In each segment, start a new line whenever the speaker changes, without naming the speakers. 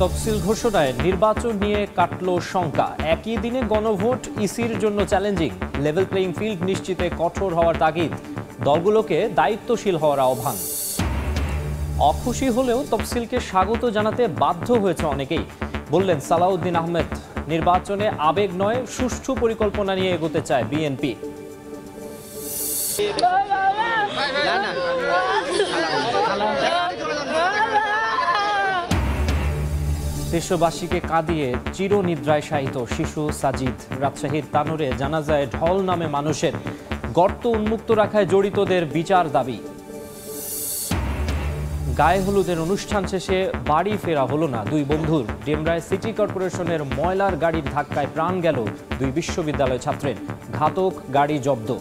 তফসিল ঘোষণায় নির্বাচন নিয়ে কাটল শঙ্কা। একই দিনে গণভোট ইসির জন্য চ্যালেঞ্জিং। লেভেল প্লেইং ফিল্ড নিশ্চিতে কঠোর হওয়ার তাগিদ। দলগুলোকে দায়িত্বশীল হওয়ার আহ্বান। অখুশি হলেও তফসিলকে স্বাগত জানাতে বাধ্য হয়েছে অনেকেই, বললেন সালাউদ্দিন আহমেদ। নির্বাচনে আবেগ নয়, সুষ্ঠু পরিকল্পনা নিয়ে এগোতে চায় বিএনপি। দেশবাসীকে কাঁদিয়ে চিরনিদ্রায় শায়িত শিশু সাজিদ। রাজশাহীর তানোরে জানাজায় ঢল নামে মানুষের। গর্ত উন্মুক্ত রাখায় জড়িতদের বিচার দাবি। গায়ে হলুদের অনুষ্ঠান শেষে বাড়ি ফেরা হলো না দুই বন্ধুর। ডেমরায় সিটি কর্পোরেশনের ময়লার গাড়ির ধাক্কায় প্রাণ গেল দুই বিশ্ববিদ্যালয় ছাত্রের। ঘাতক গাড়ি জব্দ।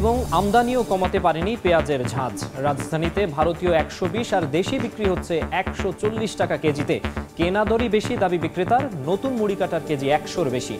এবং আমদানিও কমাতে পারেনি পেঁয়াজের ঝাঁজ। রাজধানীতে ভারতীয় 120 আর দেশি বিক্রি হচ্ছে 140 টাকা কেজিতে। কেনা দরই বেশি, দাবি বিক্রেতার। নতুন মুড়ি কাটার কেজি 100-র বেশি।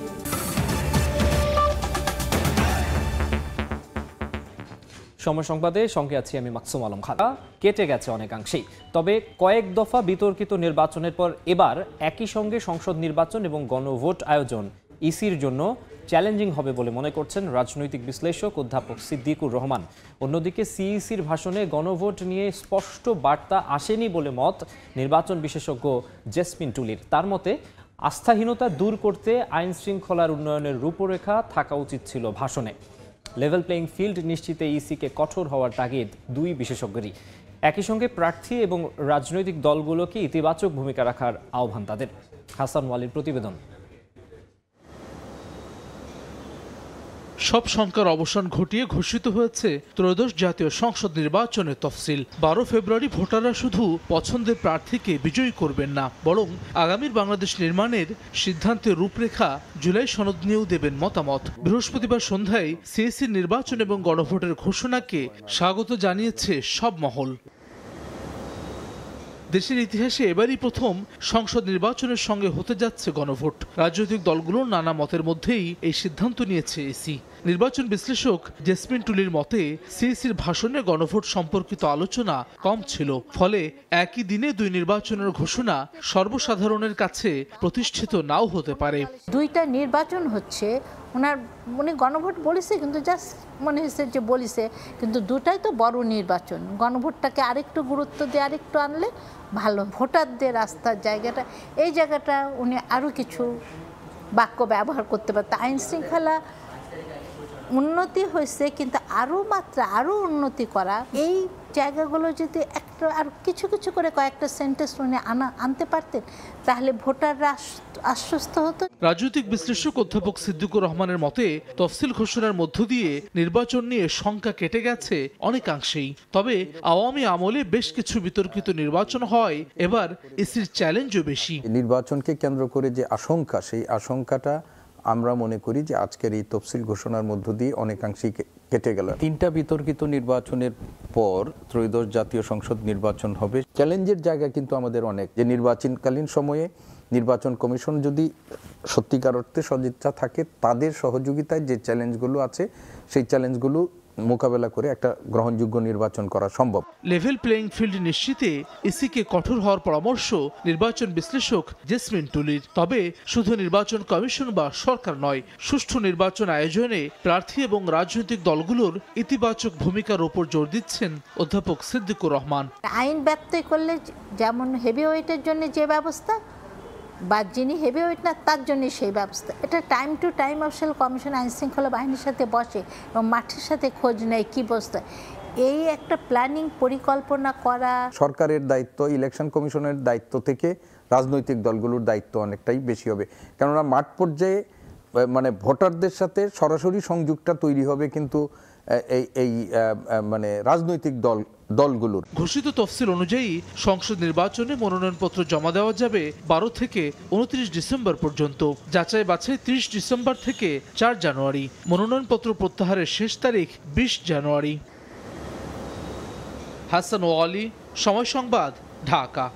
সময় সংবাদে সঙ্গে আছি আমি মাকসুম আলম খান। কেটে গেছে অনেকাংশেই, তবে কয়েক দফা বিতর্কিত নির্বাচনের পর এবার একই সঙ্গে সংসদ নির্বাচন এবং গণভোট আয়োজন ইসির জন্য চ্যালেঞ্জিং হবে বলে মনে করছেন রাজনৈতিক বিশ্লেষক অধ্যাপক সিদ্দিকুর রহমান। অন্যদিকে সিইসির ভাষণে গণভোট নিয়ে স্পষ্ট বার্তা আসেনি বলে মত নির্বাচন বিশেষজ্ঞ জেসমিন টুলির। তার মতে, আস্থাহীনতা দূর করতে আইন শৃঙ্খলার উন্নয়নের রূপরেখা থাকা উচিত ছিল ভাষণে। লেভেল প্লেইং ফিল্ড নিশ্চিতে ইসিকে কঠোর হওয়ার তাগিদ দুই বিশেষজ্ঞেরই। একই সঙ্গে প্রার্থী এবং রাজনৈতিক দলগুলোকে ইতিবাচক ভূমিকা রাখার আহ্বান তাদের। হাসান ওয়ালির প্রতিবেদন।
সব শঙ্কার অবসান ঘটিয়ে ঘোষিত হয়েছে ত্রয়োদশ জাতীয় সংসদ নির্বাচনের তফসিল। 12 ফেব্রুয়ারি ভোটাররা শুধু পছন্দের প্রার্থীকে বিজয়ী করবেন না, বরং আগামীর বাংলাদেশ নির্মাণের সিদ্ধান্তের রূপরেখা জুলাই সনদ নিয়েও দেবেন মতামত। বৃহস্পতিবার সন্ধ্যায় সিএসির নির্বাচন এবং গণভোটের ঘোষণাকে স্বাগত জানিয়েছে সব মহল। দেশের ইতিহাসে এবারই প্রথম সংসদ নির্বাচনের সঙ্গে হতে যাচ্ছে গণভোট। রাজনৈতিক দলগুলোর নানা মতের মধ্যেই এই সিদ্ধান্ত নিয়েছে ইসি। নির্বাচন বিশ্লেষক জেসমিন টুলির মতে, সিইসির ভাষণে গণভোট সম্পর্কিত আলোচনা কম ছিল, ফলে একই দিনে দুই নির্বাচনের ঘোষণা সর্বসাধারণের কাছে প্রতিষ্ঠিত নাও হতে পারে।
দুইটা নির্বাচন হচ্ছে, উনি গণভোট বলেছে, কিন্তু জাস্ট মনে হয়েছে যে বলেছে, কিন্তু দুটাই তো বড় নির্বাচন। গণভোটটাকে আরেকটু গুরুত্ব দিয়ে আরেকটু আনলে ভালো। ভোটারদের আস্থার জায়গাটা, এই জায়গাটা উনি আরও কিছু বাক্য ব্যবহার করতে পারতেন। আইন শৃঙ্খলা উন্নতি হয়েছে, কিন্তু আরও উন্নতি করা, এই জায়গাগুলো যদি একটা আর কিছু কিছু করে কয়েকটা সেন্টেন্স উনি আনতে পারতেন, তাহলে ভোটাররা আশ্বস্ত হতো।
রাজনৈতিক বিশ্লেষক অধ্যাপক সিদ্দিকুর রহমানের মতে, তফসিল ঘোষণার মধ্য দিয়ে নির্বাচন নিয়ে শঙ্কা কেটে গেছে অনেকাংশেই। তবে আওয়ামী আমলে বেশ কিছু বিতর্কিত নির্বাচন হয়, এবার ইসির চ্যালেঞ্জও বেশি।
নির্বাচনকে কেন্দ্র করে যে আশঙ্কা, সেই আশঙ্কাটা আমরা মনে করি যে আজকের এই তফসিল ঘোষণার মধ্য দিয়ে অনেকাংশেই কেটে গেল। 3টা বিতর্কিত নির্বাচনের পর ত্রয়োদশ জাতীয় সংসদ নির্বাচন হবে। চ্যালেঞ্জের জায়গা কিন্তু আমাদের অনেক, যে নির্বাচনকালীন সময়ে নির্বাচন কমিশন যদি সত্যিকার অর্থে সদিচ্ছা থাকে, তাদের সহযোগিতায় যে চ্যালেঞ্জগুলো আছে সেই চ্যালেঞ্জগুলো মোকাবেলা করে একটা গ্রহণযোগ্য নির্বাচন করা সম্ভব।
লেভেল প্লেইং ফিল্ড নিশ্চিতে ইসিকে কঠোর হওয়ার পরামর্শ নির্বাচন বিশ্লেষক জেসমিন টুলির। তবে শুধু নির্বাচন কমিশন বা সরকার নয়, সুষ্ঠু নির্বাচন আয়োজনে প্রার্থী এবং রাজনৈতিক দলগুলোর ইতিবাচক ভূমিকার উপর জোর দিচ্ছেন অধ্যাপক সিদ্দিকুর রহমান।
আইন ব্যত্যয় করলে যেমন হেভিওয়েটের জন্য যে ব্যবস্থা, বা যিনি হেভিওয়েট না তার জন্য সেই ব্যবস্থা, এটা time to time official commission আইন শৃঙ্খলা বাহিনীর সাথে বসে এবং মাঠের সাথে খোঁজ নেয় কী বস্তা। এই একটা প্ল্যানিং পরিকল্পনা করা
সরকারের দায়িত্ব, ইলেকশন কমিশনের দায়িত্ব থেকে রাজনৈতিক দলগুলোর দায়িত্ব অনেকটাই বেশি হবে। কেননা মাঠ পর্যায়ে মানে ভোটারদের সাথে সরাসরি সংযোগটা তৈরি হবে কিন্তু এই মানে রাজনৈতিক দলগুলোর।
ঘোষিত তফসিল অনুযায়ী সংসদ নির্বাচনে মনোনয়নপত্র জমা দেওয়া যাবে 12 থেকে 29 ডিসেম্বর পর্যন্ত। যাচাই বাছাই 30 ডিসেম্বর থেকে 4 জানুয়ারি। মনোনয়নপত্র প্রত্যাহারের শেষ তারিখ 20 জানুয়ারি। হাসান ওয়ালি, সময় সংবাদ, ঢাকা।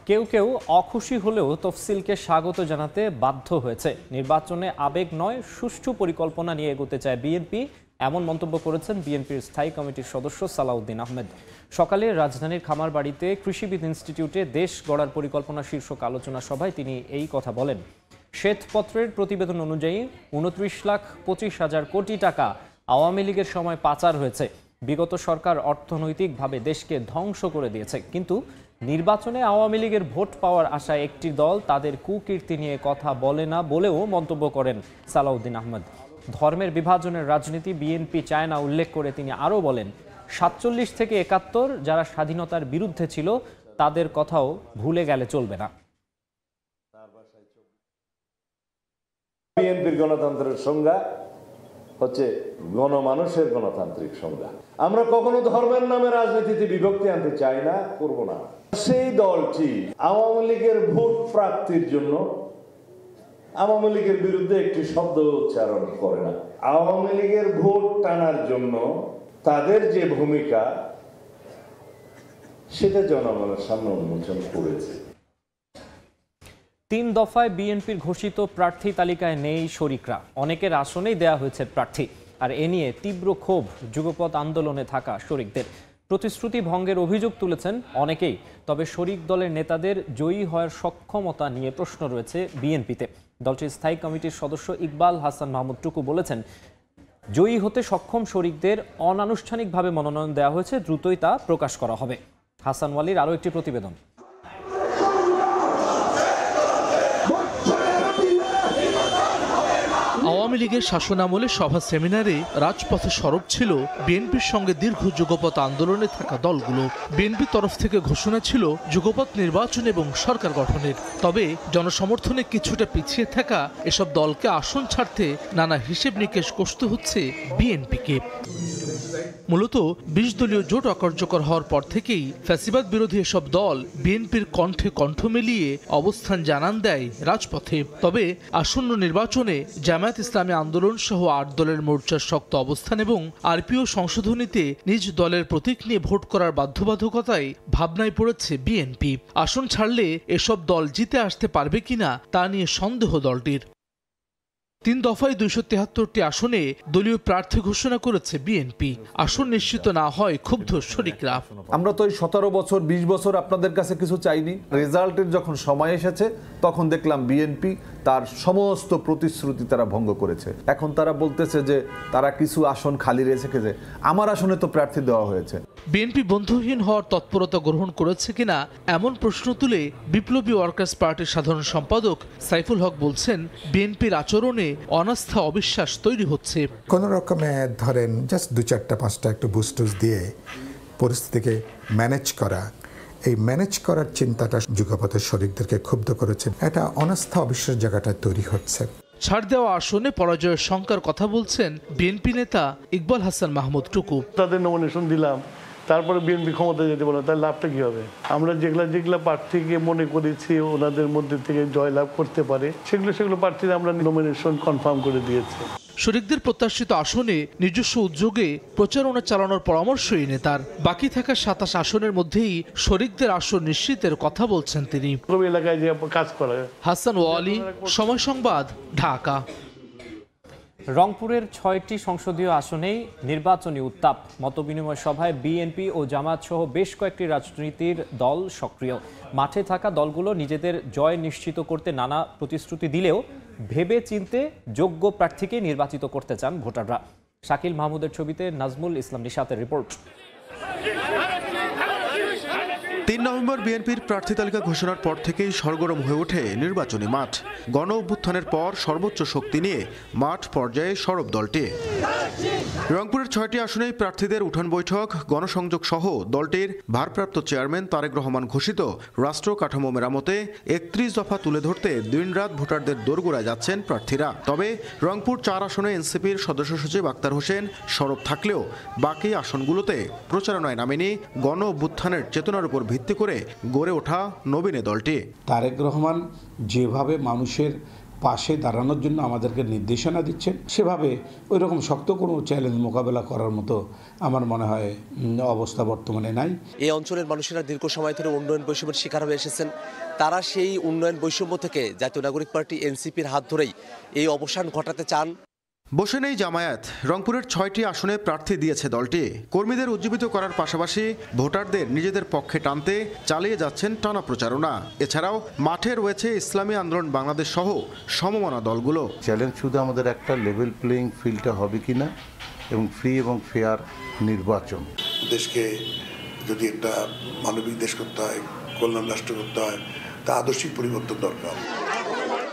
কেউ কেউ অখুশি হলেও তফসিলকে স্বাগত জানাতে বাধ্য হয়েছে। নির্বাচনে আবেগ নয়, সুষ্ঠু পরিকল্পনা নিয়ে এগোতে চায় বিএনপি। এমন মন্তব্য করেছেন বিএনপির স্থায়ী কমিটির সদস্য সালাউদ্দিন আহমেদ। সকালে রাজধানীর খামারবাড়িতে কৃষিবিদ ইনস্টিটিউটে দেশ গড়ার পরিকল্পনা শীর্ষক আলোচনা সভায় তিনি এই কথা বলেন। শ্বেতপত্রের প্রতিবেদন অনুযায়ী 29,25,000 কোটি টাকা আওয়ামী লীগের সময় পাচার হয়েছে। বিগত সরকার অর্থনৈতিকভাবে দেশকে ধ্বংস করে দিয়েছে, কিন্তু নির্বাচনে আওয়ামী লীগের ভোট পাওয়ার আশায় একটি দল তাদের কুকীর্তি নিয়ে কথা বলে না বলেও মন্তব্য করেন সালাউদ্দিন আহমেদ। ধর্মের বিভাজনের রাজনীতি বিএনপি চায় না উল্লেখ করে তিনি আরও বলেন, 47 থেকে 71 যারা স্বাধীনতার বিরুদ্ধে ছিল তাদের কথাও ভুলে গেলে চলবে না।
বিএনপির গণতন্ত্রের সংজ্ঞা হচ্ছে গণমানুষের গণতান্ত্রিক সংজ্ঞা। আমরা কখনো ধর্মের নামে রাজনীতিতে বিভক্তি আনতে চাই না, করব না। সেই দলটি আওয়ামী লীগের ভোট প্রাপ্তির জন্য আওয়ামী লীগের বিরুদ্ধে একটি শব্দ উচ্চারণ করে না। আওয়ামী লীগের ভোট টানার জন্য তাদের যে ভূমিকা সেটা জনগণের সামনে উন্মোচন করেছে।
3 দফায় বিএনপির ঘোষিত প্রার্থী তালিকায় নেই শরিকরা। অনেকের আসনেই দেয়া হয়েছে প্রার্থী, আর এ নিয়ে তীব্র ক্ষোভ যুগপৎ আন্দোলনে থাকা শরিকদের। প্রতিশ্রুতি ভঙ্গের অভিযোগ তুলেছেন অনেকেই। তবে শরিক দলের নেতাদের জয়ী হওয়ার সক্ষমতা নিয়ে প্রশ্ন রয়েছে বিএনপিতে। দলটির স্থায়ী কমিটির সদস্য ইকবাল হাসান মাহমুদ টুকু বলেছেন, জয়ী হতে সক্ষম শরিকদের অনানুষ্ঠানিকভাবে মনোনয়ন দেওয়া হয়েছে, দ্রুতই তা প্রকাশ করা হবে। হাসান ওয়ালির আরও একটি প্রতিবেদন।
আওয়ামী লীগের শাসনামলে সভা সেমিনারে রাজপথে সরব ছিল বিএনপির সঙ্গে দীর্ঘ যুগপৎ আন্দোলনে থাকা দলগুলো। বিএনপির তরফ থেকে ঘোষণা ছিল যুগপৎ নির্বাচন এবং সরকার গঠনের। তবে জনসমর্থনে কিছুটা পিছিয়ে থাকা এসব দলকে আসন ছাড়তে নানা হিসেব নিকেশ কষতে হচ্ছে বিএনপিকে। মূলত 20 দলীয় জোট অকার্যকর হওয়ার পর থেকেই ফ্যাসিবাদ বিরোধী এসব দল বিএনপির কণ্ঠে কণ্ঠ মিলিয়ে অবস্থান জানান দেয় রাজপথে। তবে আসন্ন নির্বাচনে জামায়াত ইসলামী আন্দোলন সহ 8 দলের মোর্চার শক্ত অবস্থান এবং আরপিও সংশোধনীতে নিজ দলের প্রতীক নিয়ে ভোট করার বাধ্যবাধকতায় ভাবনায় পড়েছে বিএনপি। আসন ছাড়লে এসব দল জিতে আসতে পারবে কিনা তা নিয়ে সন্দেহ দলটির। 3 দফায় 273টি আসনে দলীয় প্রার্থী ঘোষণা করেছে বিএনপি। আসন নিশ্চিত না হয় ক্ষুব্ধ শরিকরা।
আমরা তো এই 17 বছর 20 বছর আপনাদের কাছে কিছু চাইনি। রেজাল্টের যখন সময় এসেছে তখন দেখলাম বিএনপি তার সমস্ত প্রতিশ্রুতি তারা ভঙ্গ করেছে। এখন তারা বলতেছে যে তারা কিছু আসন খালি রেখেছে, যে আমার আসনে তো প্রার্থী দেওয়া হয়েছে।
বিএনপি বন্ধুহীন হওয়ার তৎপরতা গ্রহণ করেছে কিনা এমন প্রশ্ন তুলে বিপ্লবী ওয়ার্কার্স পার্টির সাধারণ সম্পাদক সাইফুল হক বলছেন, বিএনপির আচরণে অনাস্থা অবিশ্বাস তৈরি হচ্ছে।
কোনো রকমে ধরেন জাস্ট 2-4-5টা একটু বুস্টুস দিয়ে পরিস্থিতিকে ম্যানেজ করা, এই ম্যানেজ করার চিন্তাটা যুগপথের শরিকদেরকে ক্ষুব্ধ করেছে। এটা অনাস্থা অবিশ্বাস জায়গাটা তৈরি হচ্ছে।
ছাড় দেওয়া আসনে পরাজয়ের শঙ্কার কথা বলছেন বিএনপি নেতা ইকবাল হাসান মাহমুদ টুকু।
তাদের নমিনেশন দিলাম, তারপরে বিএনপি ক্ষমতা যেতে পারে, তার লাভটা কি হবে? আমরা যেগুলা প্রার্থীকে মনে করেছি ওনাদের মধ্যে থেকে জয়লাভ করতে পারে সেগুলো প্রার্থীরা আমরা নমিনেশন কনফার্ম করে দিয়েছি।
শরিকদের প্রত্যাশিত আসনে নিজস্ব উদ্যোগে প্রচারণা চালানোর পরামর্শই নেতার। বাকি থাকা 27 আসনের মধ্যেই শরিকদের আসন নিশ্চিতের কথা বলছেন তিনি।
এলাকায় যে কাজ করে।
হাসান ওয়ালি, সময় সংবাদ, ঢাকা।
রংপুরের 6টি সংসদীয় আসনেই নির্বাচনী উত্তাপ। মতবিনিময় সভায় বিএনপি ও জামায়াত সহ বেশ কয়েকটি রাজনীতির দল সক্রিয়। মাঠে থাকা দলগুলো নিজেদের জয় নিশ্চিত করতে নানা প্রতিশ্রুতি দিলেও ভেবে চিনতে যোগ্য প্রার্থীকে নির্বাচিত করতে চান ভোটাররা। শাকিল মাহমুদের ছবিতে নাজমুল ইসলাম নিশাতের রিপোর্ট।
3 নভেম্বর বিএনপির প্রার্থী তালিকা ঘোষণার পর থেকেই সরগরম হয়ে ওঠে নির্বাচনী মাঠ। গণ অভ্যুত্থানের পর সর্বোচ্চ শক্তি নিয়ে মাঠ পর্যায়ে সরব দলটি। রংপুরের 6টি আসনেই প্রার্থীদের উঠান বৈঠক, গণসংযোগ সহ দলটির ভারপ্রাপ্ত চেয়ারম্যান তারেক রহমান ঘোষিত রাষ্ট্র কাঠামো মেরামতে 31 দফা তুলে ধরতে দিনরাত ভোটারদের দোরগোড়ায় যাচ্ছেন প্রার্থীরা। তবে রংপুর 4 আসনে এনসিপির সদস্য সচিব আক্তার হোসেন সরব থাকলেও বাকি আসনগুলোতে প্রচারণায় নামেনি গণ অভ্যুত্থানের চেতনার উপর ভিত্তি করে গড়ে ওঠা নবীনে দলটি।
তারেক রহমান যেভাবে মানুষের পাশে দাঁড়ানোর জন্য আমাদেরকে নির্দেশনা দিচ্ছেন, সেভাবে ওই রকম শক্ত কোনো চ্যালেঞ্জ মোকাবেলা করার মতো আমার মনে হয় অবস্থা বর্তমানে নাই।
এই অঞ্চলের মানুষেরা দীর্ঘ সময় ধরে উন্নয়ন বৈষম্যের শিকার হয়ে এসেছেন। তারা সেই উন্নয়ন বৈষম্য থেকে জাতীয় নাগরিক পার্টি এনসিপির হাত ধরেই এই অবসান ঘটাতে চান।
বসে নেই জামায়াত। রংপুরের 6টি আসনে প্রার্থী দিয়েছে দলটি। কর্মীদের উজ্জীবিত করার পাশাপাশি ভোটারদের নিজেদের পক্ষে টানতে চালিয়ে যাচ্ছেন টানা প্রচারণা। এছাড়াও মাঠে রয়েছে ইসলামী আন্দোলন বাংলাদেশ সহ সমমনা দলগুলো।
চ্যালেঞ্জ শুধু আমাদের একটা লেভেল প্লেইং ফিল্ডটা হবে কিনা এবং ফ্রি এবং ফেয়ার নির্বাচন।
দেশকে যদি একটা মানবিক দেশ করতে হয়, কল্যাণ রাষ্ট্র করতে হয়, তা আদর্শিক পরিবর্তন দরকার।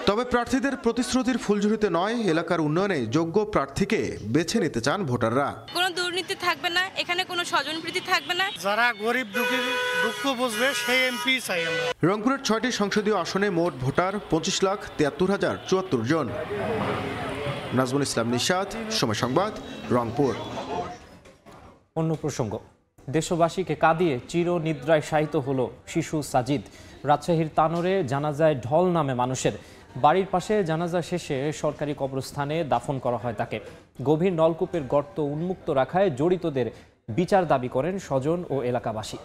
তবে প্রার্থীদের প্রতিশ্রুতির ফুলঝুরিতে নয়, এলাকার উন্নয়নে যোগ্য প্রার্থীকে বেছে নিতে চান ভোটাররা।
কোনো দুর্নীতি থাকবে না, এখানে কোনো স্বজনপ্রীতি থাকবে না,
যারা গরিব দুঃখীর দুঃখ বুঝবে সেই এমপি চাই আমরা।
রংপুরের 6টি সংসদীয় আসনে মোট ভোটার 25,73,074 জন। নাজমুল ইসলাম নিশাত, সময় সংবাদ, রংপুর।
অন্য প্রসঙ্গ, দেশবাসীকে কাঁদিয়ে চিরনিদ্রায় শায়িত হলো শিশু সাজিদ। রাজশাহীর তানোরে জানাজায় ঢল নামে মানুষের। বাড়ির পাশে জানাজা শেষে সরকারি কবরস্থানে দাফন করা হয় তাকে। গভীর নলকূপের গর্ত উন্মুক্ত রাখায় জড়িতদের বিচার দাবি করেন স্বজন ও এলাকাবাসী।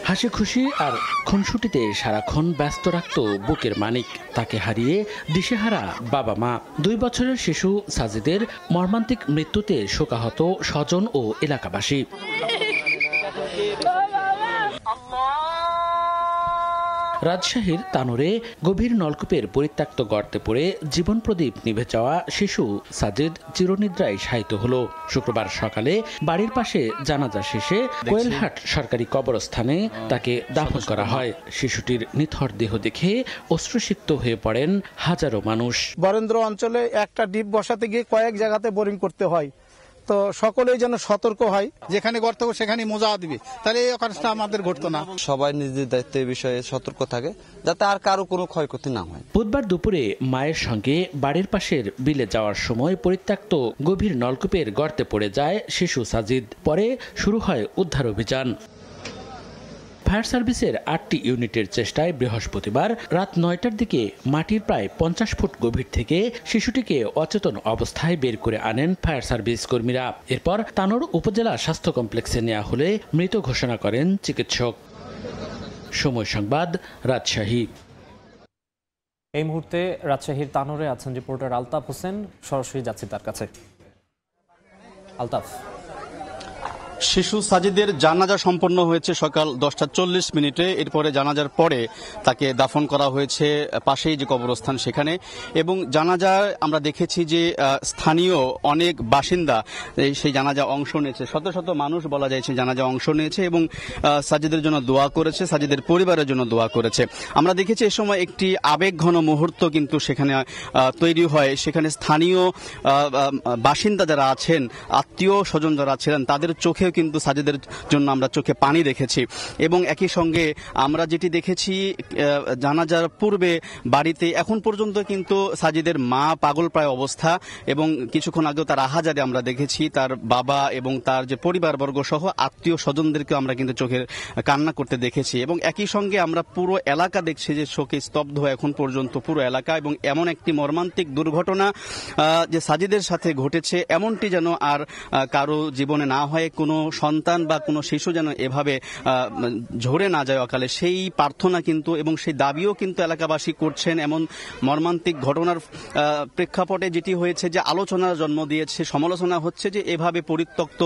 হাসি খুশি আর খুনসুটিতে সারাক্ষণ ব্যস্ত রাখত বুকের মানিক। তাকে হারিয়ে দিশেহারা বাবা মা। 2 বছরের শিশু সাজিদের মর্মান্তিক মৃত্যুতে শোকাহত স্বজন ও এলাকাবাসী। রাজশাহীর তানোরে গভীর নলকূপের পরিত্যক্ত গর্তে পড়ে জীবন প্রদীপ নিভে যাওয়া শিশু সাজিদ চিরনিদ্রায় শায়িত হলো। শুক্রবার সকালে বাড়ির পাশে জানাজা শেষে কোয়েলহাট সরকারি কবরস্থানে তাকে দাফন করা হয়। শিশুটির নিথর দেহ দেখে অশ্রুসিক্ত হয়ে পড়েন হাজারো মানুষ।
বরেন্দ্র অঞ্চলে একটা ডিপ বসাতে গিয়ে কয়েক জায়গাতে বোরিং করতে হয়, তো সকলেই যেন সতর্ক হয়, যেখানে গর্ত সেখানে মোজা দিবে, তাহলে এই অকাজটা আমাদের ঘটতো না।
সবাই নিজের দায়িত্বের বিষয়ে সতর্ক থাকে যাতে আর কারো কোনো ক্ষয়ক্ষতি না হয়।
বুধবার দুপুরে মায়ের সঙ্গে বাড়ির পাশের বিলে যাওয়ার সময় পরিত্যক্ত গভীর নলকূপের গর্তে পড়ে যায় শিশু সাজিদ। পরে শুরু হয় উদ্ধার অভিযান। ফায়ার সার্ভিসের 8টি ইউনিটের চেষ্টায় বৃহস্পতিবার রাত 9টার দিকে মাটির প্রায় 50 ফুট গভীর থেকে শিশুটিকে অচেতন অবস্থায় বের করে আনেন ফায়ার সার্ভিস কর্মীরা। এরপর তানোর উপজেলা স্বাস্থ্য কমপ্লেক্সে নেওয়া হলে মৃত ঘোষণা করেন চিকিৎসক। সময় সংবাদ, রাজশাহী।
এই মুহূর্তে রাজশাহীর তানোরে আছেন রিপোর্টার আলতাফ হোসেন। সরাসরি যাচ্ছি তার কাছে। আলতাফ,
শিশু সাজিদের জানাজা সম্পন্ন হয়েছে সকাল 10:40 এরপরে জানাজার পরে তাকে দাফন করা হয়েছে পাশেই যে কবরস্থান সেখানে। এবং জানাজায় আমরা দেখেছি যে স্থানীয় অনেক বাসিন্দা সেই জানাজা অংশ নিয়েছে। শত শত মানুষ বলা যায় সেই জানাজা অংশ নিয়েছে এবং সাজিদের জন্য দোয়া করেছে, সাজিদের পরিবারের জন্য দোয়া করেছে। আমরা দেখেছি এ সময় একটি আবেগঘন মুহূর্ত কিন্তু সেখানে তৈরি হয়। সেখানে স্থানীয় বাসিন্দা যারা আছেন, আত্মীয় স্বজন যারা ছিলেন, তাদের চোখে কিন্তু সাজিদের জন্য আমরা চোখে পানি দেখেছি। এবং একই সঙ্গে আমরা যেটি দেখেছি জানাজার পূর্বে বাড়িতে এখন পর্যন্ত কিন্তু সাজিদের মা পাগল প্রায় অবস্থা এবং কিছুক্ষণ আগেও তার আহাজারে আমরা দেখেছি তার বাবা এবং তার যে পরিবারবর্গ সহ আত্মীয় স্বজনদেরকে আমরা কিন্তু চোখের কান্না করতে দেখেছি। এবং একই সঙ্গে আমরা পুরো এলাকা দেখছি যে শোকে স্তব্ধ এখন পর্যন্ত পুরো এলাকা। এবং এমন একটি মর্মান্তিক দুর্ঘটনা যে সাজিদের সাথে ঘটেছে এমনটি যেন আর কারো জীবনে না হয়, কোনো সন্তান বা কোনো শিশু যেন এভাবে ঝরে না যায় অকালে, সেই প্রার্থনা কিন্তু এবং সেই দাবিও কিন্তু এলাকাবাসী করছেন। এমন মর্মান্তিক ঘটনার প্রেক্ষাপটে যেটি হয়েছে যে আলোচনার জন্ম দিয়েছে, সমালোচনা হচ্ছে যে এভাবে পরিত্যক্ত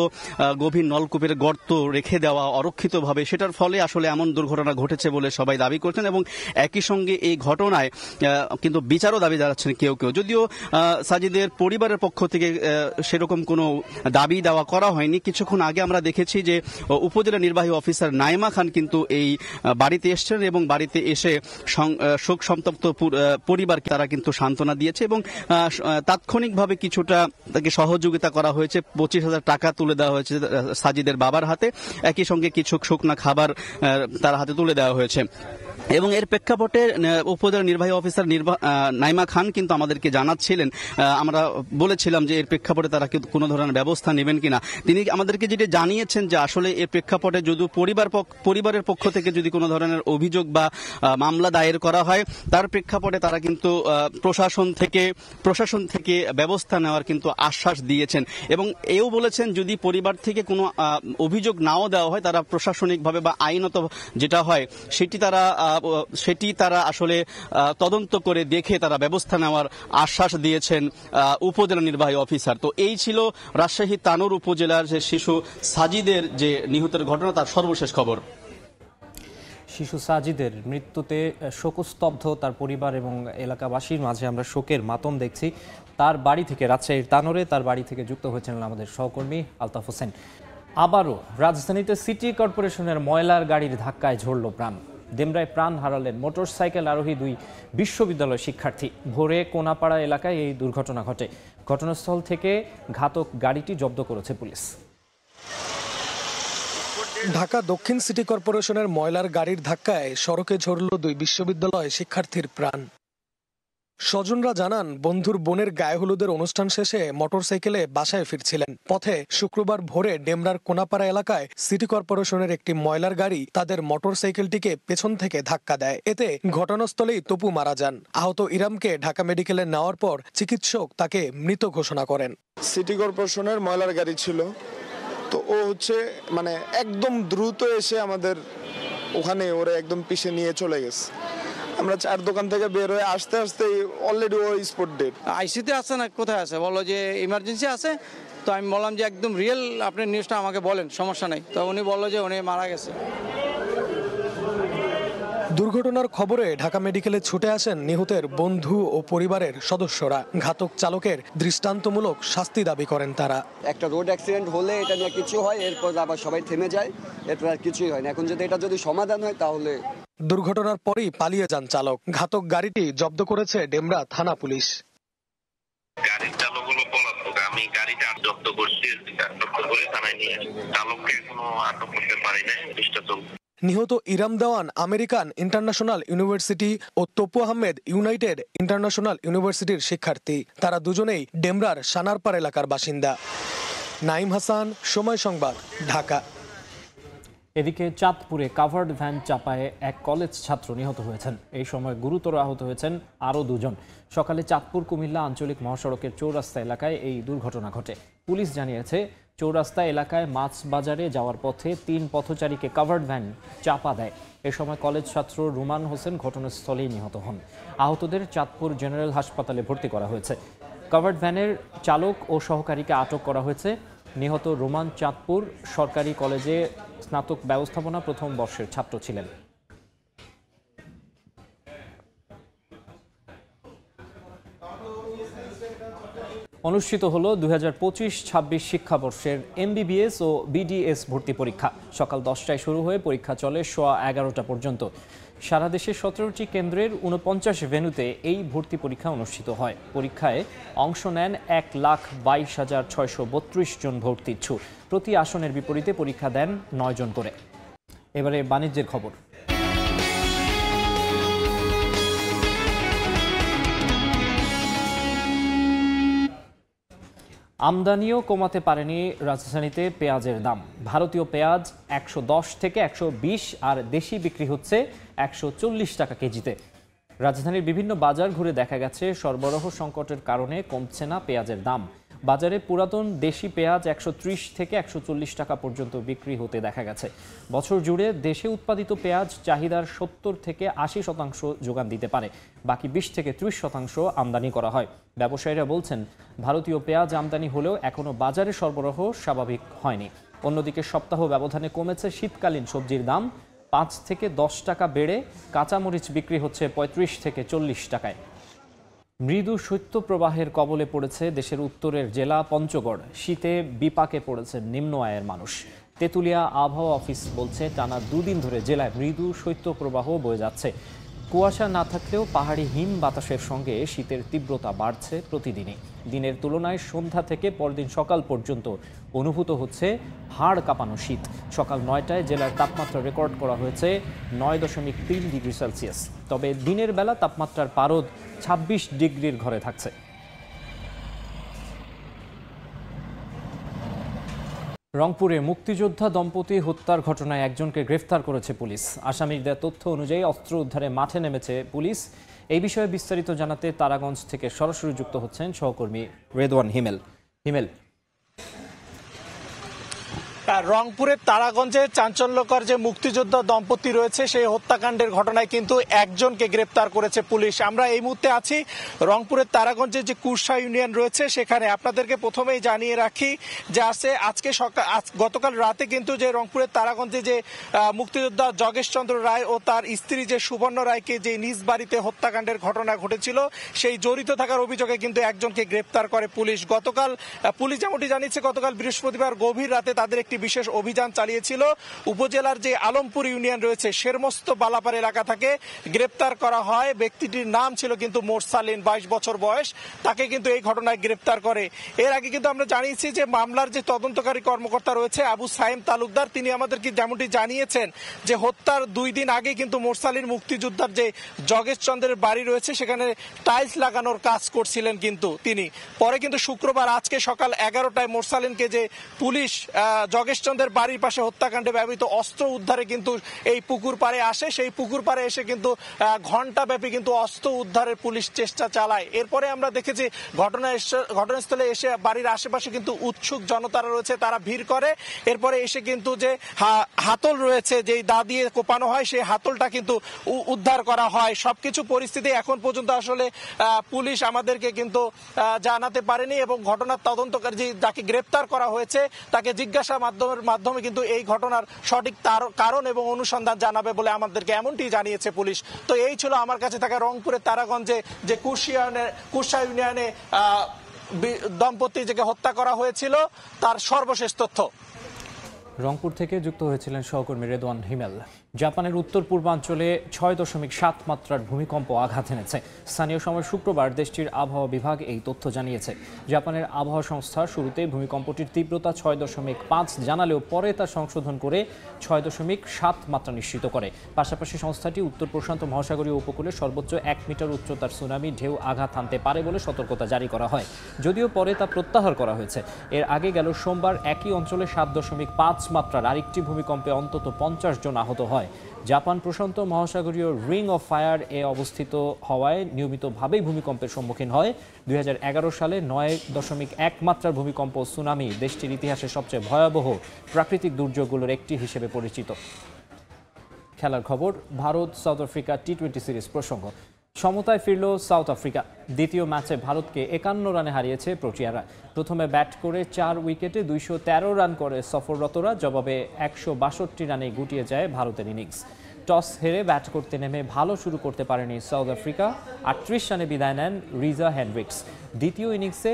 গভীর নলকূপের গর্ত রেখে দেওয়া অরক্ষিতভাবে, সেটার ফলে আসলে এমন দুর্ঘটনা ঘটেছে বলে সবাই দাবি করছেন। এবং একই সঙ্গে এই ঘটনায় কিন্তু বিচারও দাবি জানাচ্ছেন কেউ কেউ। যদিও সাজিদের পরিবারের পক্ষ থেকে সেরকম কোনো দাবি দেওয়া করা হয়নি। কিছুক্ষণ আগে আমরা দেখেছি যে উপজেলা নির্বাহী অফিসার নাইমা খান কিন্তু এই বাড়িতে এসেছেন এবং বাড়িতে এসে শোক সন্তপ্ত পরিবারকে তারা কিন্তু সান্ত্বনা দিয়েছে এবং তাৎক্ষণিকভাবে কিছুটা তাকে সহযোগিতা করা হয়েছে। 25,000 টাকা তুলে দেওয়া হয়েছে সাজিদের বাবার হাতে, একই সঙ্গে কিছু শুকনা খাবার তার হাতে তুলে দেওয়া হয়েছে। এবং এর প্রেক্ষাপটে উপজেলা নির্বাহী অফিসার নাইমা খান কিন্তু আমাদেরকে জানাচ্ছিলেন, আমরা বলেছিলাম যে এর প্রেক্ষাপটে তারা কোনো ধরনের ব্যবস্থা নেবেন কিনা। তিনি আমাদেরকে যেটি জানিয়েছেন যে আসলে এর প্রেক্ষাপটে যদি পরিবারের পক্ষ থেকে যদি কোনো ধরনের অভিযোগ বা মামলা দায়ের করা হয় তার প্রেক্ষাপটে তারা কিন্তু প্রশাসন থেকে ব্যবস্থা নেওয়ার কিন্তু আশ্বাস দিয়েছেন। এবং এও বলেছেন যদি পরিবার থেকে কোনো অভিযোগ নাও দেওয়া হয় তারা প্রশাসনিকভাবে বা আইনত যেটা হয় সেটি তারা সেটি তারা আসলে তদন্ত করে দেখে তারা ব্যবস্থা নেওয়ার আশ্বাস দিয়েছেন উপজেলা নির্বাহী অফিসার। তো এই ছিল রাজশাহী তানোর উপজেলার যে শিশু সাজিদের যে নিহতের ঘটনা, তার সর্বশেষ খবর।
শিশু সাজিদের মৃত্যুতে শোকস্তব্ধ তার পরিবার এবং এলাকাবাসীর মাঝে আমরা শোকের মাতম দেখছি। তার বাড়ি থেকে, রাজশাহীর তানোরে তার বাড়ি থেকে যুক্ত হয়েছেন আমাদের সহকর্মী আলতাফ হোসেন। আবারও রাজধানীতে সিটি কর্পোরেশনের ময়লার গাড়ির ধাক্কায় ঝরল প্রাণ। ডেমরায় প্রাণ হারালেন মোটরসাইকেল আরোহী 2 বিশ্ববিদ্যালয় শিক্ষার্থী। ভোরে কোনাপাড়া এলাকায় এই দুর্ঘটনা ঘটে। ঘটনাস্থল থেকে ঘাতক গাড়িটি জব্দ করেছে পুলিশ।
ঢাকা দক্ষিণ সিটি কর্পোরেশনের ময়লার গাড়ির ধাক্কায় সড়কে ঝরল 2 বিশ্ববিদ্যালয় শিক্ষার্থীর প্রাণ। স্বজনরা জানান, বন্ধুর বোনের গায়ে হলুদের অনুষ্ঠান শেষে মোটরসাইকেলে বাসায় ফিরছিলেন। পথে শুক্রবার ভোরে ডেমরার কোনাপাড়া এলাকায় সিটি কর্পোরেশনের একটি ময়লার গাড়ি তাদের মোটরসাইকেলটিকে পেছন থেকে ধাক্কা দেয়। এতে ঘটনাস্থলেই তপু মারা যান। আহত ইরামকে ঢাকা মেডিকেলে নেওয়ার পর চিকিৎসক তাকে মৃত ঘোষণা করেন।
সিটি কর্পোরেশনের ময়লার গাড়ি ছিল, তো ও মানে একদম দ্রুত এসে আমাদের ওখানে ওরা একদম পিছিয়ে নিয়ে চলে গেছে। আমরা 4 দোকান থেকে বের হয়ে আসতে আসতে অলরেডি ও স্পট ডেড।
আইসিতে আছে না কোথায় আছে বলো যে ইমার্জেন্সি আছে। তো আমি বললাম যে একদম রিয়েল আপনি নিউজটা আমাকে বলেন, সমস্যা নেই। তো উনি বললো যে উনি মারা গেছে।
দুর্ঘটনার খবরে ঢাকা মেডিকেলে ছুটে আসেন নিহতের বন্ধু ও পরিবারের সদস্যরা। ঘাতক চালকের দৃষ্টান্তমূলক শাস্তি দাবি করেন তারা।
একটা রোড অ্যাক্সিডেন্ট হলে এটা নিয়ে কিছু হয়, এরপর আবার সবাই থেমে যায়, এরপর আর কিছুই হয় না। এখন যদি এটা সমাধান হয় তাহলে।
দুর্ঘটনার পরই পালিয়ে যান চালক। ঘাতক গাড়িটি জব্দ করেছে ডেমরা থানা পুলিশ।
গাড়ির চালক হলো পলাতক। আমি গাড়িটা জব্দ করছি, জব্দ করে থানায় নিয়ে চালককে এখনো আটক করতে পারি নাই, চেষ্টা চলছে।
নিহত ইরাম দেওয়ান আমেরিকান ইন্টারন্যাশনাল ইউনিভার্সিটি ও তপু আহমেদ ইউনাইটেড ইন্টারন্যাশনাল ইউনিভার্সিটির শিক্ষার্থী। তারা দুজনেই ডেমরার সানারপাড় এলাকার বাসিন্দা। নাইম হাসান, সময় সংবাদ, ঢাকা।
এদিকে চাঁদপুরে কাভার্ড ভ্যান চাপায় এক কলেজ ছাত্র নিহত হয়েছেন। এই সময় গুরুতর আহত হয়েছেন আরও 2 জন। সকালে চাঁদপুর কুমিল্লা আঞ্চলিক মহাসড়কের চৌরাস্তা এলাকায় এই দুর্ঘটনা ঘটে। পুলিশ জানিয়েছে, চৌরাস্তা এলাকায় মাছ বাজারে যাওয়ার পথে 3 পথচারীকে কাভার্ড ভ্যান চাপা দেয়। এ সময় কলেজ ছাত্র রুমান হোসেন ঘটনাস্থলেই নিহত হন। আহতদের চাঁদপুর জেনারেল হাসপাতালে ভর্তি করা হয়েছে। কাভার্ড ভ্যানের চালক ও সহকারীকে আটক করা হয়েছে। নিহত রোমান চাঁদপুর সরকারি কলেজে স্নাতক ব্যবস্থাপনা প্রথম বর্ষের ছাত্র ছিলেন। অনুষ্ঠিত হলো 2025-26 শিক্ষাবর্ষের MBBS ও BDS ভর্তি পরীক্ষা। সকাল 10টায় শুরু হয়ে পরীক্ষা চলে সোয়া 11টা পর্যন্ত। সারা দেশে 17টি কেন্দ্রের 49 ভেন্যুতে এই ভর্তি পরীক্ষা অনুষ্ঠিত হয়। পরীক্ষায় অংশ নেন 1,22,632 জন ভর্তি ইচ্ছুক। প্রতি আসনের বিপরীতে পরীক্ষা দেন 9 জন করে। এবারে বাণিজ্যের খবর। আমদানিও কমাতে পারেনি রাজধানীতে পেঁয়াজের দাম। ভারতীয় পেঁয়াজ 110 থেকে 120 আর দেশি বিক্রি হচ্ছে 140 টাকা কেজিতে। রাজধানীর বিভিন্ন বাজার ঘুরে দেখা গেছে, সরবরাহ সংকটের কারণে কমছে না পেঁয়াজের দাম। বাজারে পুরাতন দেশি পেঁয়াজ 130 থেকে 140 টাকা পর্যন্ত বিক্রি হতে দেখা গেছে। বছর জুড়ে দেশে উৎপাদিত পেঁয়াজ চাহিদার 70 থেকে 80% যোগান দিতে পারে। বাকি 20 থেকে 30% আমদানি করা হয়। ব্যবসায়ীরা বলছেন, ভারতীয় পেঁয়াজ আমদানি হলেও এখনও বাজারে সরবরাহ স্বাভাবিক হয়নি। অন্যদিকে সপ্তাহ ব্যবধানে কমেছে শীতকালীন সবজির দাম। 5 থেকে 10 টাকা বেড়ে কাঁচামরিচ বিক্রি হচ্ছে 35 থেকে 40 টাকায়। মৃদু শৈত্যপ্রবাহের কবলে পড়েছে দেশের উত্তরের জেলা পঞ্চগড়। শীতে বিপাকে পড়েছে নিম্ন আয়ের মানুষ। তেঁতুলিয়া আবহাওয়া অফিস বলছে, টানা 2 দিন ধরে জেলায় মৃদু শৈত্যপ্রবাহ বয়ে যাচ্ছে। কুয়াশা না থাকলেও পাহাড়ি হিম বাতাসের সঙ্গে শীতের তীব্রতা বাড়ছে প্রতিদিনই। দিনের তুলনায় সন্ধ্যা থেকে পরদিন সকাল পর্যন্ত অনুভূত হচ্ছে হাড় কাঁপানো শীত। সকাল 9টায় জেলার তাপমাত্রা রেকর্ড করা হয়েছে 9.3 ডিগ্রি সেলসিয়াস। তবে দিনের বেলা তাপমাত্রার পারদ 26 ডিগ্রির ঘরে থাকছে। রংপুরে মুক্তিযোদ্ধা দম্পতি হত্যার ঘটনায় একজনকে গ্রেফতার করেছে পুলিশ। আসামিদের তথ্য অনুযায়ী অস্ত্র উদ্ধারে মাঠে নেমেছে পুলিশ। এই বিষয়ে বিস্তারিত জানাতে তারাগঞ্জ থেকে সরাসরি যুক্ত হচ্ছেন সহকর্মী রেদওয়ান হিমেল।
রংপুরের তারাগঞ্জে চাঞ্চল্যকর যে মুক্তিযোদ্ধা দম্পতি রয়েছে সেই হত্যাকাণ্ডের ঘটনায় কিন্তু একজনকে গ্রেপ্তার করেছে পুলিশ। আমরা এই মুহূর্তে আছি রংপুরের তারাগঞ্জের যে কুরসা ইউনিয়ন রয়েছে সেখানে। আপনাদেরকে প্রথমেই জানিয়ে রাখি যে গতকাল রাতে কিন্তু যে রংপুরের তারাগঞ্জে যে মুক্তিযোদ্ধা যোগেশচন্দ্র রায় ও তার স্ত্রী যে সুবর্ণ রায়কে যে নিজ বাড়িতে হত্যাকাণ্ডের ঘটনা ঘটেছিল সেই জড়িত থাকার অভিযোগে কিন্তু একজনকে গ্রেপ্তার করে পুলিশ। গতকাল পুলিশ যেমনটি জানিয়েছে গতকাল বৃহস্পতিবার গভীর রাতে তাদের একটি বিশেষ অভিযান চালিয়েছিল। উপজেলার যে আলমপুর ইউনিয়ন রয়েছে শেরমস্ত বালাপার এলাকা থেকে গ্রেপ্তার করা হয়। ব্যক্তিটির নাম ছিল কিন্তু মোরসালিন, 22 বছর বয়স। তাকে কিন্তু এই ঘটনায় গ্রেপ্তার করে। এর আগে কিন্তু আমরা জানিয়েছি যে মামলার যে তদন্তকারী কর্মকর্তা রয়েছে আবু সাইম তালুকদার, তিনি আমাদেরকে যেমনটি জানিয়েছেন যে হত্যার 2 দিন আগে কিন্তু মোরসালিন মুক্তিযোদ্ধার যে যোগেশচন্দ্রের বাড়ি রয়েছে সেখানে টাইলস লাগানোর কাজ করছিলেন কিন্তু তিনি। পরে কিন্তু শুক্রবার আজকে সকাল 11টায় মোরসালিনকে যে পুলিশ যোগেশচন্দ্রের বাড়ির পাশে হত্যাকাণ্ডে ব্যবহৃত অস্ত্র উদ্ধারে কিন্তু এই পুকুর পাড়ে আসে। সেই পুকুর পাড়ে এসে কিন্তু ঘণ্টাব্যাপী কিন্তু অস্ত্র উদ্ধারের পুলিশ চেষ্টা চালায়। এরপরে আমরা দেখেছি ঘটনাস্থলে এসে বাড়ির আশেপাশে কিন্তু উৎসুক জনতারা রয়েছে, তারা ভিড় করে। এরপরে এসে কিন্তু যে হাতল রয়েছে যেই দা দিয়ে কোপানো হয় সেই হাতলটা কিন্তু উদ্ধার করা হয়। সবকিছু পরিস্থিতি এখন পর্যন্ত আসলে পুলিশ আমাদেরকে কিন্তু জানাতে পারেনি এবং ঘটনার তদন্তকারী যাকে গ্রেপ্তার করা হয়েছে তাকে জিজ্ঞাসা মাধ্যমে কিন্তু এই ঘটনার সঠিক কারণ এবং অনুসন্ধান জানাবে বলে আমাদেরকে এমনটি জানিয়েছে পুলিশ। তো এই ছিল আমার কাছে থাকা রংপুরের তারাগঞ্জে যে কুরসা ইউনিয়নে দম্পতি যাকে হত্যা করা হয়েছিল তার সর্বশেষ তথ্য।
রংপুর থেকে যুক্ত হয়েছিলেন সহকর্মী রেদওয়ান হিমেল। জাপানের উত্তর পূর্বাঞ্চলে 6.7 মাত্রার ভূমিকম্প আঘাত এনেছে। স্থানীয় সময় শুক্রবার দেশটির আবহাওয়া বিভাগ এই তথ্য জানিয়েছে। জাপানের আবহাওয়া সংস্থা শুরুতে ভূমিকম্পটির তীব্রতা 6.5 জানালেও পরে তা সংশোধন করে 6.7 মাত্রা নিশ্চিত করে। পাশাপাশি সংস্থাটি উত্তর প্রশান্ত মহাসাগরীয় উপকূলে সর্বোচ্চ 1 মিটার উচ্চতার সুনামি ঢেউ আঘাত হানতে পারে বলে সতর্কতা জারি করা হয়, যদিও পরে তা প্রত্যাহার করা হয়েছে। এর আগে গেল সোমবার একই অঞ্চলে 7.5 মাত্রার আরেকটি ভূমিকম্পে অন্তত 50 জন আহত হয়। জাপান প্রশান্ত মহাসাগরীয় রিং অফ ফায়ার এ অবস্থিত হওয়ায় নিয়মিতভাবেই ভূমিকম্পের সম্মুখীন হয়। 2011 সালে 9.1 মাত্রার ভূমিকম্প সুনামি দেশটির ইতিহাসে সবচেয়ে ভয়াবহ প্রাকৃতিক দুর্যোগগুলোর একটি হিসেবে পরিচিত। খেলার খবর, ভারত সাউথ আফ্রিকা টি-20 সিরিজ প্রসঙ্গ। সমতায় ফিরল সাউথ আফ্রিকা। দ্বিতীয় ম্যাচে ভারতকে 51 রানে হারিয়েছে প্রোটিয়ারা। প্রথমে ব্যাট করে 4 উইকেটে 213 রান করে সফররতরা, জবাবে 162 রানে গুটিয়ে যায় ভারতের ইনিংস। টস হেরে ব্যাট করতে নেমে ভালো শুরু করতে পারেনি সাউথ আফ্রিকা। 38 রানে বিদায় নেন রিজা হেনরিক্স। দ্বিতীয় ইনিংসে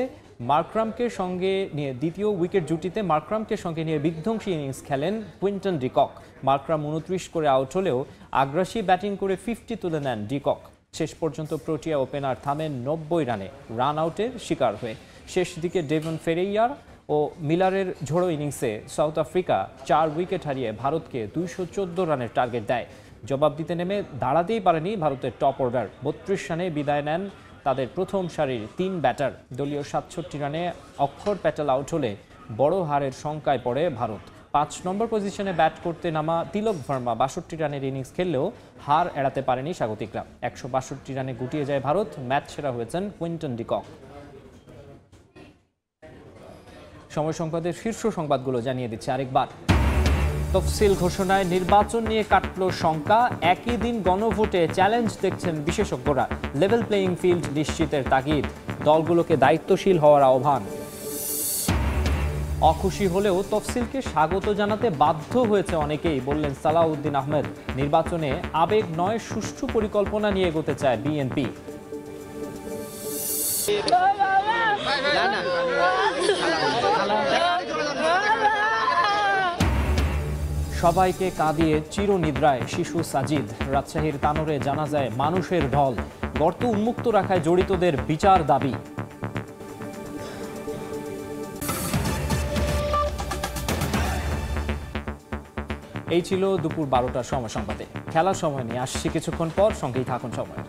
দ্বিতীয় উইকেট জুটিতে মার্ক্রামকে সঙ্গে নিয়ে বিধ্বংসী ইনিংস খেলেন কুইন্টন ডিকক। মার্ক্রাম 29 করে আউট হলেও আগ্রাসী ব্যাটিং করে 50 তুলে নেন ডিকক। শেষ পর্যন্ত প্রোটিয়া ওপেনার থামেন 90 রানে রান আউটের শিকার হয়ে। শেষ দিকে ডেভন ফেরেইয়ার ও মিলারের ঝোড়ো ইনিংসে সাউথ আফ্রিকা 4 উইকেট হারিয়ে ভারতকে 214 রানের টার্গেট দেয়। জবাব দিতে নেমে দাঁড়াতেই পারেনি ভারতের টপ অর্ডার। 32 রানে বিদায় নেন তাদের প্রথম সারির 3 ব্যাটার। দলীয় 67 রানে অক্ষর প্যাটেল আউট হলে বড় হারের শঙ্কায় পড়ে ভারত। 5 নম্বর পজিশনে ব্যাট করতে নামা তিলক ভার্মা 62 রানের ইনিংস খেললেও হার এড়াতে পারেনি স্বাগতিকরা। 162 রানে গুটিয়ে যায় ভারত। ম্যাচ সেরা হয়েছেন কুইন্টন ডিকক। সময় সংবাদের শীর্ষ সংবাদগুলো জানিয়ে দিচ্ছে আরেকবার। তফসিল ঘোষণায় নির্বাচন নিয়ে কাটল শঙ্কা। একই দিন গণভোটে চ্যালেঞ্জ দেখছেন বিশেষজ্ঞরা। লেভেল প্লেয়িং ফিল্ড নিশ্চিতের তাগিদ, দলগুলোকে দায়িত্বশীল হওয়ার আহ্বান। অখুশি হলেও তফসিলকে স্বাগত জানাতে বাধ্য হয়েছে অনেকেই, বললেন সালাউদ্দিন আহমেদ। নির্বাচনে আবেগ নয়, সুষ্ঠু পরিকল্পনা নিয়ে এগোতে চায় বিএনপি। সবাইকে কাঁদিয়ে চিরনিদ্রায় শিশু সাজিদ। রাজশাহীর তানোরে জানাজায় মানুষের ঢল। গর্ত উন্মুক্ত রাখায় জড়িতদের বিচার দাবি। এই ছিল দুপুর 12টার সময় সংবাদে। খেলার সময় নিয়ে আসছি কিছুক্ষণ পর, সঙ্গেই থাকুন সময়।